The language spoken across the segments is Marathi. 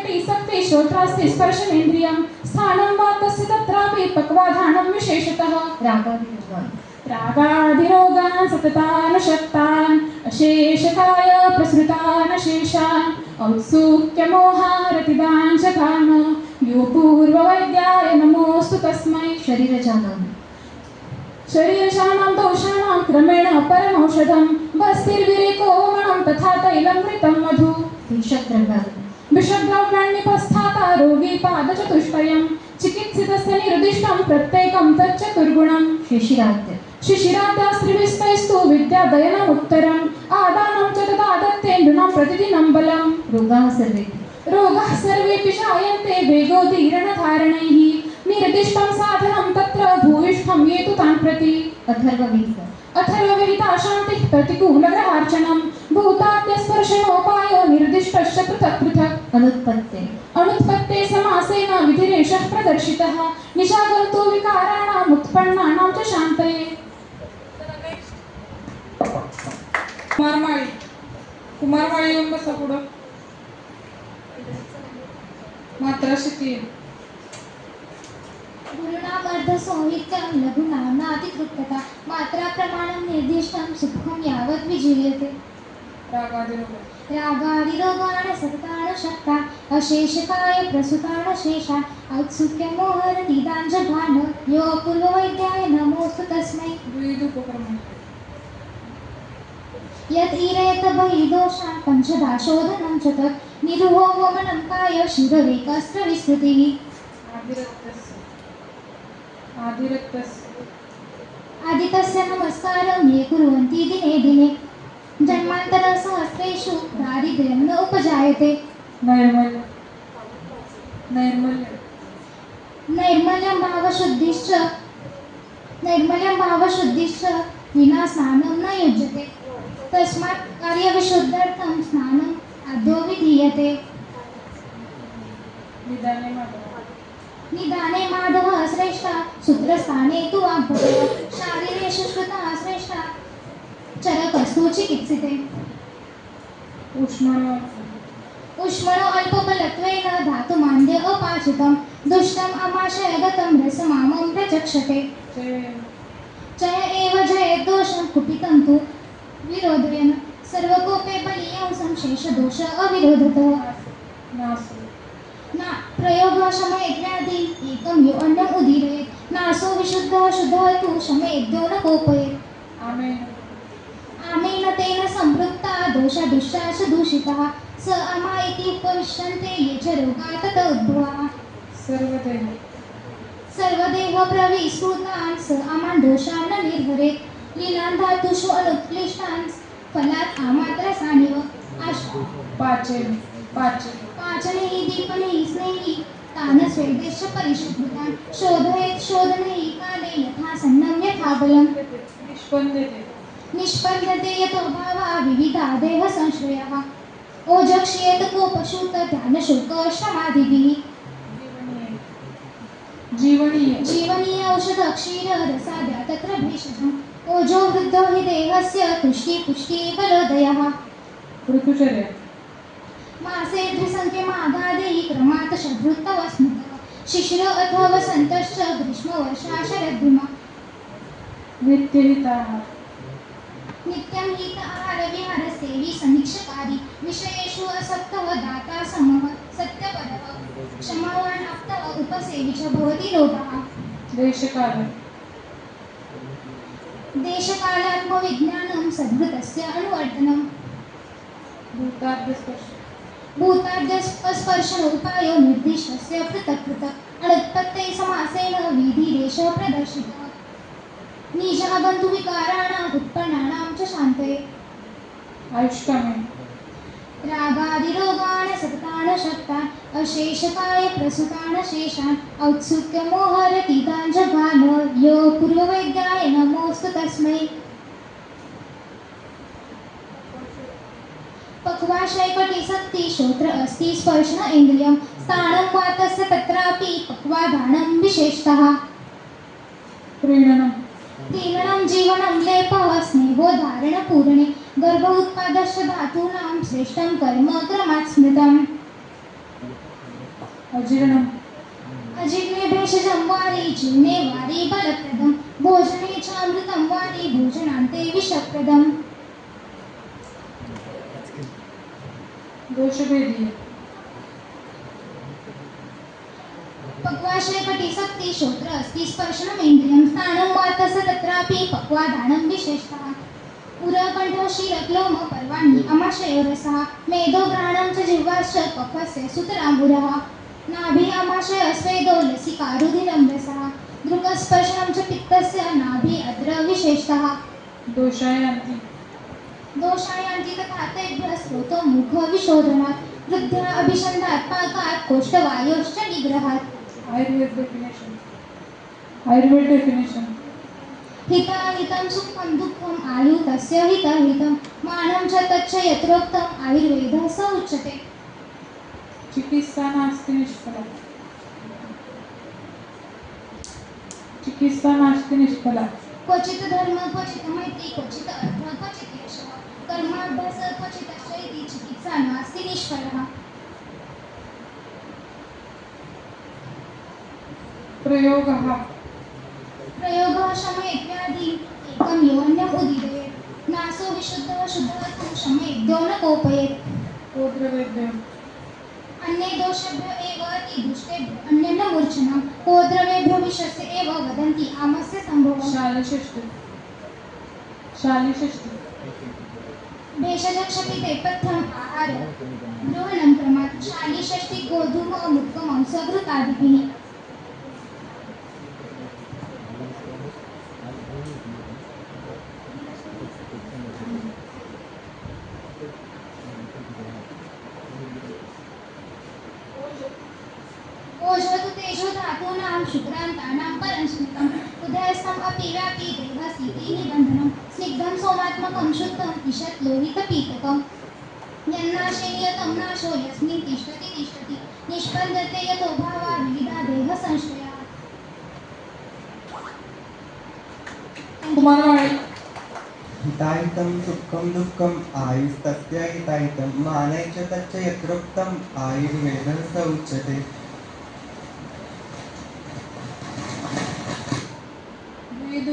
कटी सक्ति श्रोत्रास्ति स्पर्शनेन्द्रियं स्थानं वा तस्य तत्रापि पक्वाधानं विशेषतः रागादिरोगान् सततानुशक्तान् अशेषकाय प्रसृतान् शेषान् औत्सुक्यमोहारतिदान् च कान् यो पूर्ववैद्याय नमोऽस्तु तस्मै। शरीरशानां दोषाणां क्रमेण परमौषधं बस्तिर्विरेको वनं तथा तैलमृतं मधु विषद्रव्याण्यपस्थाता रोगी पादचतुष्टयं चिकित्सितस्य निर्दिष्टं प्रत्येकं तच्चतुर्गुणं शिशिराद्यास्त्रिभिस्तैस्तु विद्यादयनमुत्तरम् आदानं च तदादत्तेन्दूनां प्रतिदिनं बलं रोगाः सर्वेऽपि शायन्ते वेगोदीर्णधारणैः निर्दिष्टं साधनं तत्र भूयिष्ठं ये तु तान् प्रति अथर्वविहिता शान्तिः प्रतिकूलग्रहार्चनं भूताद्यस्पर्शनोपायो निर्दिष्टश्च पृथक् पृथक् अनुत्पत्ते समासेन विधिरेषः प्रदर्शितः निशागन्तु विकाराणाम् उत्पन्नानां च शान्तये। कुमारमाळी येऊन बसा पुढं. मात्रा शिकली. गुरुनामर्धसौहित्यं लघुनाम्नातिकृप्तता मात्रा प्रमाणं निर्दिष्टं सुखं यावत् विजीयते। रागादिरोगान् सततान् शक्ता अशेषकाय प्रसुतान् शेषान् औत्सुक्यमोहरतीदान् जघान यो पूर्ववैद्याय नमोऽस्तु तस्मै। यत् ईरयत बहिर्दोषान् पंचधा शोधनं च तत् निरुहो वमनं काय शिररेकस्त्रविस्तृतिः आदितस्य नमस्कारं ये कुर्वन्ति दिने दिने जन्मान्तरसहस्रेषु दारिद्र्यं न उपजायते। नैर्मल्यं भावशुद्धिश्च विना स्नानं न युज्यते तस्मात् कार्यविशुद्ध्यर्थं स्नानम् आदौ विधीयते। निदाने माधवः श्रेष्ठा सूत्रस्थाने तु वाग्भटः शारीरेषु श्रुतः श्रेष्ठा चरकस्तु चिकित्सिते। उष्मणो अल्पबलत्वेन धातुमान्द्य अपाचितं दुष्टम् अमाशयगतं रसमामं प्रचक्षते। चय एव जयद्दोषं कुपितं तु विरोधयन् सर्वकोपे बलीयं शेषदोष अविरोधतः न प्रयोगः शमयेद्व्याधि एकं यो अन्नम् उदीरयेत् नासो विशुद्धः शुद्धः तु शमयेद्यो न कोपयेत्। आमेन तेन संपृक्ता दोषादुष्टाश्च दूषिताः स अमा इति उपविश्यन्ते ये च रोगाः तत उद्भवाः। सर्वदेह प्रविस्फुतान् स अमान् दोषान् न निर्हरेत् लीलान् धातुषु अनुत्क्लिष्टान् फलात् आमात्रसानिव पाचनैः दीपनैः स्नेही तान् स्वेदेश्च परिशुद्धतान् शोधयेत् शोधनैः काले यथा सन्नं यथा बलम् निष्पद्यते यतो भावा विविधादेह संश्रयः ओजक्ष्येत कोपशूत ध्यानशुल्कश्रमादिभिः जीवनीय औषध क्षीर रसाद्या तत्र भेषजम् ओजो वृद्धो हि देहस्य तुष्टि पुष्टि बलोदयः। मासे त्रिसंख्यमागादेहि क्रमात् षड्ऋतव स्मृतः शिशिर अथवा वसन्तश्च ग्रीष्मवर्षा शरद्भिमा। नित्यं हित आहार विहारसेवी समीक्षकारी विषयेषु असक्तः दाता समः सत्यपरः क्षमावान् आप्तः उपसेवी च भवति रोगः। देशकालात्मविज्ञानं सद्भृतस्य अनुवर्तनं भूताद्यस्पर्शनोपायो निर्दिष्टस्य पृथक् पृथक् अनुत्पत्तेः समासेन विधिरेषः प्रदर्शितः निजागन्तुविकाराणाम् उत्पन्नानां च शान्तये। रागादिरोगान् सततान् शक्तान् अशेषकाय प्रसुतान् शेषान् औत्सुक्यमोहरतीतान् जघान यो पूर्ववैद्याय नमोऽस्तु तस्मै। पक्वाशयकटिशक्ति श्रोत्र अस्ति स्पर्शन इन्द्रियं स्थानं वा तस्य तत्रापि पक्वादानं विशेषतः। तीर्णं जीवनं लेपः स्नेहो धारणपूरणे गर्भ उत्पादश्च धातूनां श्रेष्ठं कर्म क्रमात् स्मृतम्। अजीर्णम अजिग्ने भेषजं वारी जीर्णे वारी बलप्रदं भोजने च अमृतं वारी भोजनान्ते विषप्रदम् दोषभेदी पक्वाशय कटिशक्ति श्रोत्र अस्ति स्पर्शनमेन्द्रियं स्थानं वा तस्य तत्रापि पक्वादानं विशेषतः उरकण्ठ क्षीरक्लोम पर्वाणि अमाशयोरसः मेदो घ्राणं च जिह्वाश्च पक्वस्य सुतराम्बुरः नाभि अमाशय स्वेदो लसिका रुधिरं रसः दृक्स्पर्शनं च पित्तस्य नाभि अत्र विशेषतः दोषायांती दोषायान्ति तथा तेभ्यः स्रोतो मुख विशोधनात् वृद्ध्या अभिषन्धात् पाकात् कोष्ठवायोश्च निग्रहात् आयुर्वेद डेफिनेशन हिताहितं सुखं दुःखम् आयु तस्य हितहितं मानं च तच्च यत्रोक्तम् आयुर्वेदः स उच्यते चिकित्सा नास्ति निष्फला चिकित्सा नास्ति निष्फला क्वचित् धर्म क्वचित् मैत्री क्वचित् अर्थ क्वचित् यशः कर्माभ्यास क्वचित् इति चिकित्सा नास्ति निष्फलः प्रयोगः प्रयोगः शमयेत्यादि एकं यो अन्यम् उदीरयेत् नासो विशुद्धः शुद्धः तु शमयेद्यो न कोपयेत् गोद्रवेद्यः अन्ये दोषेभ्यो एव अति दुष्टेभ्यो अन्यन्न मूर्छनं को द्रवेभ्यो विषस्य एव वदन्ति आमस्य सम्भवः शालिषष्टि भेषजक्षपिते पथ्यम् आहार ग्रहणं क्रमात् शालिषष्टि गोधूम मुक्तमांसघृतादिभिः ओषधु तेजो धातूनां शुक्रान्तानां परस्मृतम् उदयस्थम् अपि व्यापी देहसीति निबन्धनं स्निग्धं सोमात्मकं शुद्धम् ईषत् लोहितपीतकम् यन्नाशे नियतं नाशो यस्मिन् तिष्ठति तिष्ठति निष्पद्यते यतो भावा विविधा देहसंश्रयाः कुमारवाणी हिताहितं सुखं दुःखम् आयुस्तस्य हिताहितं माने च तच्च यत्रोक्तम् आयुर्वेदः स उच्यते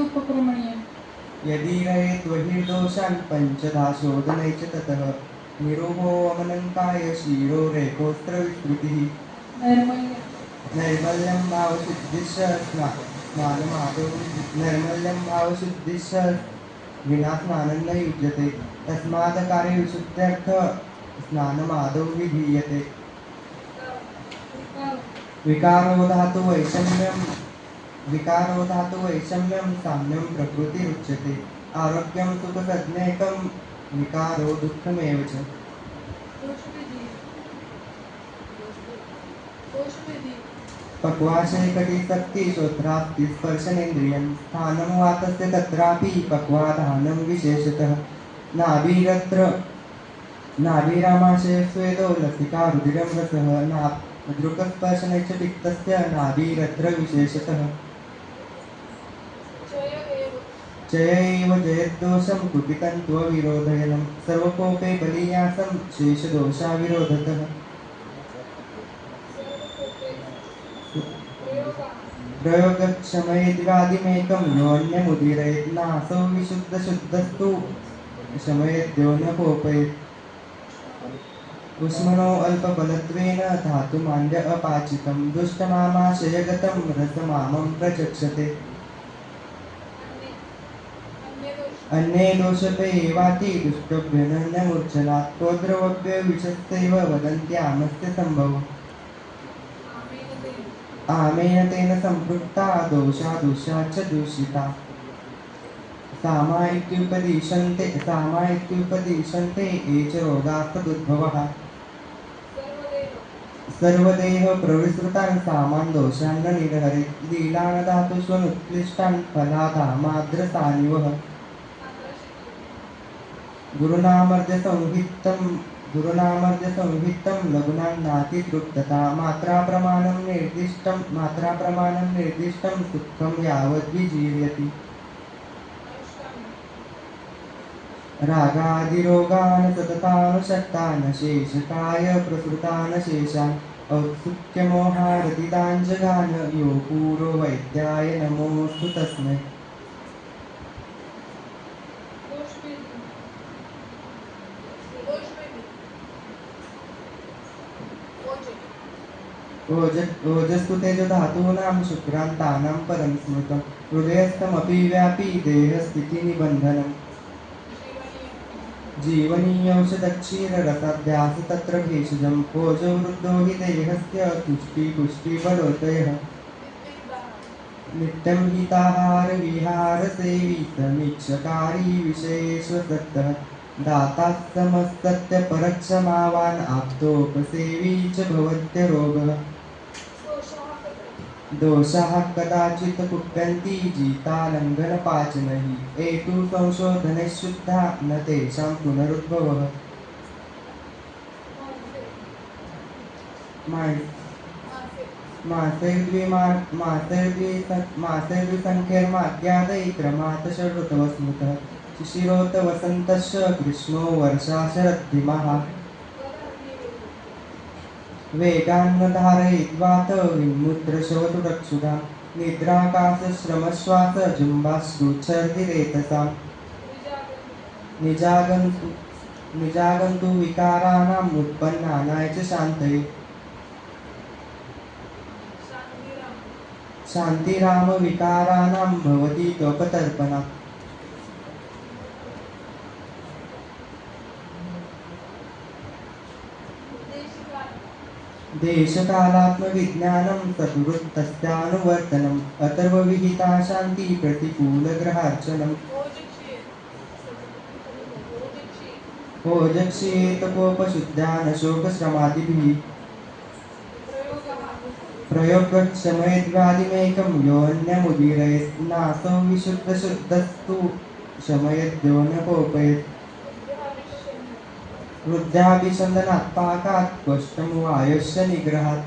उपक्रमणीय यदि रहेत् बहिर्दोषान् पञ्चधा शोधनै च ततः निरुहो अमनङ्काय शिरो रेकोऽस्त्रविस्तृतिः नैर्मल्यं भावशुद्धिश्च नैर्मल्यं भावशुद्धिश्च विना स्नानं न युज्यते तस्मात् कार्यविशुद्ध्यर्थः स्नानमादौ विधीयते विकारो धातु वैषम्यं साम्यं प्रकृतिरुच्यते आरोग्यं सुखसज्ञैकं विकारो दुःखमेव च पक्वाशय कटिशक्ति श्रोत्रास्ति स्पर्शनेन्द्रियं स्थानं वा तस्य तत्रापि पक्वाधानं विशेषतः नाभिरामाशय स्वेदो लसिका रुधिरं रसः दृक्स्पर्शने च पित्तस्य नाभिरत्र विशेषतः जय एव जयद्दोषं कुपितं त्वविरोधयनं सर्वकोपे बलीयासं शेषदोषाविरोधतः प्रयोगक्षमयेद्वादिमेकं योऽन्यमुदीरयेत् नासौ विशुद्धशुद्धस्तु शमयेद्यो न कोपयेत् उष्मणो अल्पबलत्वेन धातुमान्द्य अपाचितं दुष्टमामाशयगतं रसमामं प्रचक्षते अन्ये दोषपे एवाति दुष्टभ्यनन्यमूर्छनात् कोद्रवभ्य विशस्तैव वदन्त्यामस्य सम्भवः आमेन तेन सम्पृक्ता दोषा च दूषिता सामा इत्युपदिशन्ते ये च रोगास्तदुद्भवः सर्वदेह प्रविसृतान् सामान् दोषान् न निरहरेत् लीलानधातुष्वनुत्कृष्टान् फलाधामाद्रसानिवः गुरुनामर्जसंहितं लघुनान्नातितृप्तता मात्राप्रमाणं निर्दिष्टं सुखं यावद्विजीर्यति रागादिरोगान् सततानुशक्तान् शेषकाय प्रसृतान् शेषान् औत्सुक्यमोहारतिदाञ्जगान यो पूर्ववैद्याय नमोऽस्तु तस्मै ओजस्तु तेजो धातूनां शुक्रान्तानां परं स्मृतं हृदयस्थमपि व्यापी देहस्थितिनिबन्धनम् जीवनीयौषधक्षीररसाध्यास तत्र भेषजम् ओजो वृद्धो हि देहस्य पुष्टिबलोदयः नित्यं हिताहारविहारसेवी समीक्षकारी विषयेष्वसक्तः दाता समस्तत्यपरक्षमावान् आप्तोपसेवी च भवत्यरोगः दोषाः कदाचित् कुप्यन्ति जितालङ्घनपाचनैः एतु संशोधनैः शुद्धा न तेषां पुनरुद्भवः मासेर्द्विसङ्ख्यैर्माद्यादैत्रमातषड्ऋतवस्मृतः शिशिरोतवसन्तश्च ग्रीष्मो वर्षा शरद्धिमः वेगान्न धारयित्वात विमुद्रशोतुरक्षुधां निद्राकाशश्रमश्वास जुम्बाश्रुच्छर्दिरेतसाम् निजागन्तु विकाराणाम् उत्पन्नानाय च शान्तये शान्तिराम विकाराणां भवति त्वपतर्पणा देशकालात्मविज्ञानं सद्वृत्तस्यानुवर्तनम् अथर्वविहिता शान्ति प्रतिकूलग्रहार्चनम् ओजक्षेतपोपशुद्ध्यानशोकश्रमादिभिः प्रयोगक्षमयद्व्याधिमेकं योऽन्यमुदीरयेत् नासौ विशुद्धशुद्धस्तु शमयद्योऽन्यपोपयेत् वृद्ध्याभिसन्दनात् पाकात् क्वष्टमुवायोश्च निग्रहात्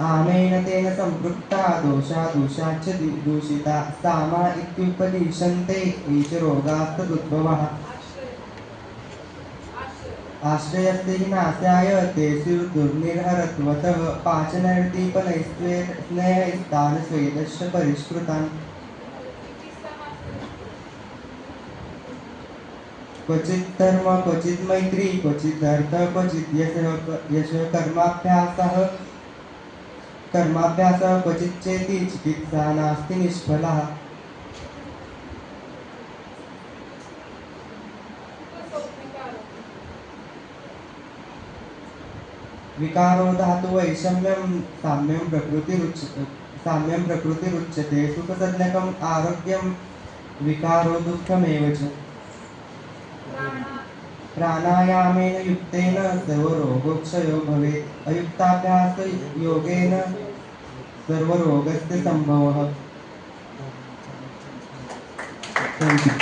आमेन तेन सम्पृक्ता दोषा दूषाच्च दूषिता सामा इत्युपदिशन्ते ये च रोगास्तदुद्भवः आश्रयस्ते हि नास्याय तेषु दुर्निर्हरत्वतः पाचनैर्दीपनैस्नेहैस्तान् स्वेदश्च परिष्कृतान् क्वचित् धर्म क्वचित् मैत्री क्वचिदर्थ क्वचित् यशः कर्माभ्यासः क्वचित् चेति चिकित्सा नास्ति निष्फला विकारो धातु वैषम्यं साम्यं प्रकृतिरुच्यते सुखसंज्ञकम् आरोग्यं विकारो दुःखमेव च प्राणायामेन युक्तेन सर्वरोगोक्षयो भवेत् अयुक्ताभ्यासयोगेन सर्वरोगस्य सम्भवः। Thank you.